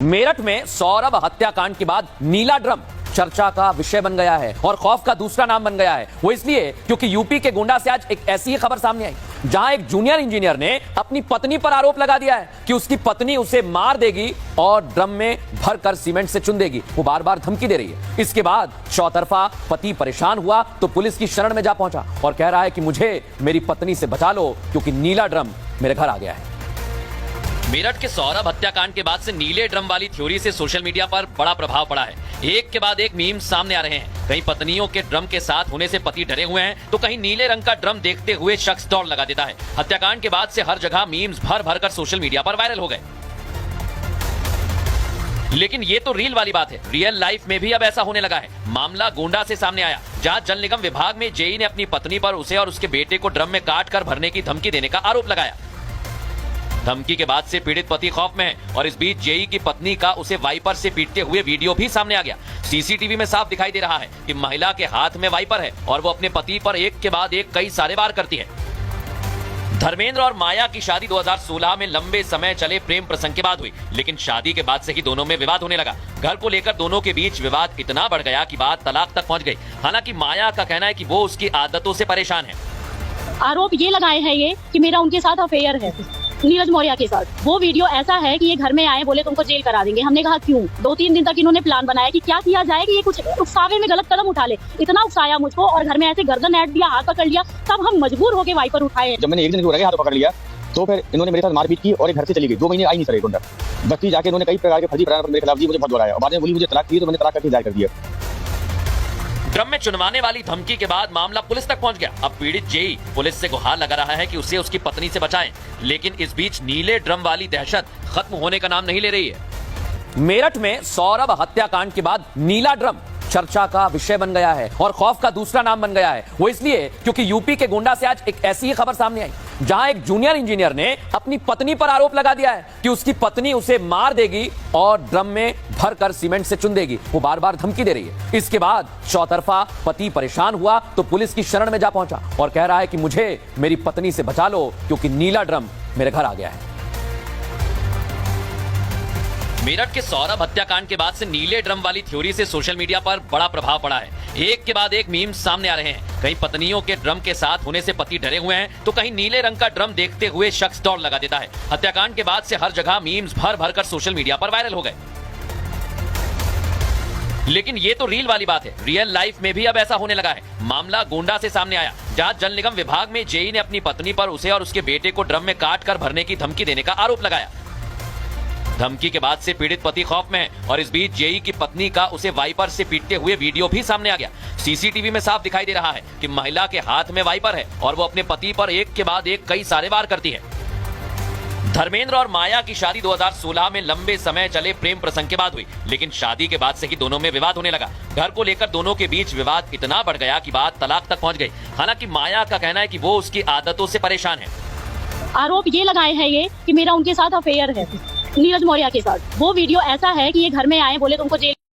मेरठ में सौरभ हत्याकांड के बाद नीला ड्रम चर्चा का विषय बन गया है और खौफ का दूसरा नाम बन गया है। वो इसलिए क्योंकि यूपी के गोंडा से आज एक ऐसी ही खबर सामने आई जहां एक जूनियर इंजीनियर ने अपनी पत्नी पर आरोप लगा दिया है कि उसकी पत्नी उसे मार देगी और ड्रम में भरकर सीमेंट से चुन देगी। वो बार बार धमकी दे रही है। इसके बाद चौतरफा पति परेशान हुआ तो पुलिस की शरण में जा पहुंचा और कह रहा है कि मुझे मेरी पत्नी से बचा लो क्योंकि नीला ड्रम मेरे घर आ गया है। मेरठ के सौरभ हत्याकांड के बाद से नीले ड्रम वाली थ्योरी से सोशल मीडिया पर बड़ा प्रभाव पड़ा है। एक के बाद एक मीम्स सामने आ रहे हैं। कहीं पत्नियों के ड्रम के साथ होने से पति डरे हुए हैं तो कहीं नीले रंग का ड्रम देखते हुए शख्स दौड़ लगा देता है। हत्याकांड के बाद से हर जगह मीम्स भर भर कर सोशल मीडिया पर वायरल हो गए। लेकिन ये तो रील वाली बात है। रियल लाइफ में भी अब ऐसा होने लगा है। मामला गोंडा से सामने आया जहां जल निगम विभाग में जेई ने अपनी पत्नी पर उसे और उसके बेटे को ड्रम में काट कर भरने की धमकी देने का आरोप लगाया। धमकी के बाद से पीड़ित पति खौफ में है और इस बीच जेई की पत्नी का उसे वाइपर से पीटते हुए वीडियो भी सामने आ गया। सीसीटीवी में साफ दिखाई दे रहा है कि महिला के हाथ में वाइपर है और वो अपने पति पर एक के बाद एक कई सारे वार करती है। धर्मेंद्र और माया की शादी 2016 में लंबे समय चले प्रेम प्रसंग के बाद हुई, लेकिन शादी के बाद से ही दोनों में विवाद होने लगा। घर को लेकर दोनों के बीच विवाद इतना बढ़ गया कि बात तलाक तक पहुंच गई। हालांकि माया का कहना है कि वो उसकी आदतों से परेशान है। आरोप ये लगाए हैं ये कि मेरा उनके साथ अफेयर है, नीरज मौर्य के साथ। वो वीडियो ऐसा है कि ये घर में आए, बोले तुमको जेल करा देंगे। हमने कहा क्यों? 2-3 दिन तक इन्होंने प्लान बनाया कि क्या किया जाए कि ये कुछ उकसावे में गलत कदम उठा ले। इतना उकसाया मुझको और घर में ऐसे गर्दन ऐट दिया, हाथ पकड़ लिया, तब हम मजबूर होकर वाइपर उठाए। जब मैंने एक दिन हाथ पकड़ लिया तो फिर इन्होंने मेरे साथ मारपीट की और घर से चली गई। 2 महीने आई नहीं सर। गुंडा बस्ती जाके इन्होंने कई प्रकार के फर्जी बयान मेरे खिलाफ दिए, मुझे बहुत बुलाया और बाद में बोली मुझे तलाक दी तो मैंने तलाक करके जाहिर कर दिया। ड्रम में चुनवाने वाली धमकी के बाद मामला पुलिस तक पहुंच गया। अब पीड़ित जेई पुलिस से गुहार लगा रहा है कि उसे उसकी पत्नी से बचाएं, लेकिन इस बीच नीले ड्रम वाली दहशत खत्म होने का नाम नहीं ले रही है। मेरठ में सौरभ हत्याकांड के बाद नीला ड्रम चर्चा का विषय बन गया है और खौफ का दूसरा नाम बन गया है। वो इसलिए क्योंकि यूपी के गोंडा से आज एक ऐसी ही खबर सामने आई जहां एक जूनियर इंजीनियर ने अपनी पत्नी पर आरोप लगा दिया है कि उसकी पत्नी उसे मार देगी और ड्रम में भरकर सीमेंट से चुन देगी। वो बार बार धमकी दे रही है। इसके बाद चौतरफा पति परेशान हुआ तो पुलिस की शरण में जा पहुंचा और कह रहा है कि मुझे मेरी पत्नी से बचा लो क्योंकि नीला ड्रम मेरे घर आ गया है। मेरठ के सौरभ हत्याकांड के बाद से नीले ड्रम वाली थ्योरी से सोशल मीडिया पर बड़ा प्रभाव पड़ा है। एक के बाद एक मीम्स सामने आ रहे हैं। कहीं पत्नियों के ड्रम के साथ होने से पति डरे हुए हैं तो कहीं नीले रंग का ड्रम देखते हुए शख्स दौड़ लगा देता है। हत्याकांड के बाद से हर जगह मीम्स भर भर कर सोशल मीडिया पर वायरल हो गए। लेकिन ये तो रील वाली बात है। रियल लाइफ में भी अब ऐसा होने लगा है। मामला गोंडा से सामने आया जहां जल निगम विभाग में जेई ने अपनी पत्नी पर उसे और उसके बेटे को ड्रम में काट कर भरने की धमकी देने का आरोप लगाया। धमकी के बाद से पीड़ित पति खौफ में है और इस बीच जेई की पत्नी का उसे वाइपर से पीटते हुए वीडियो भी सामने आ गया। सीसीटीवी में साफ दिखाई दे रहा है कि महिला के हाथ में वाइपर है और वो अपने पति पर एक के बाद एक कई सारे वार करती है। धर्मेंद्र और माया की शादी 2016 में लंबे समय चले प्रेम प्रसंग के बाद हुई, लेकिन शादी के बाद से ही दोनों में विवाद होने लगा। घर को लेकर दोनों के बीच विवाद इतना बढ़ गया कि बात तलाक तक पहुंच गई। हालांकि माया का कहना है कि वो उसकी आदतों से परेशान है। आरोप ये लगाए हैं ये कि मेरा उनके साथ अफेयर है, नीरज मौर्य के साथ। वो वीडियो ऐसा है कि ये घर में आए, बोले तुमको जेल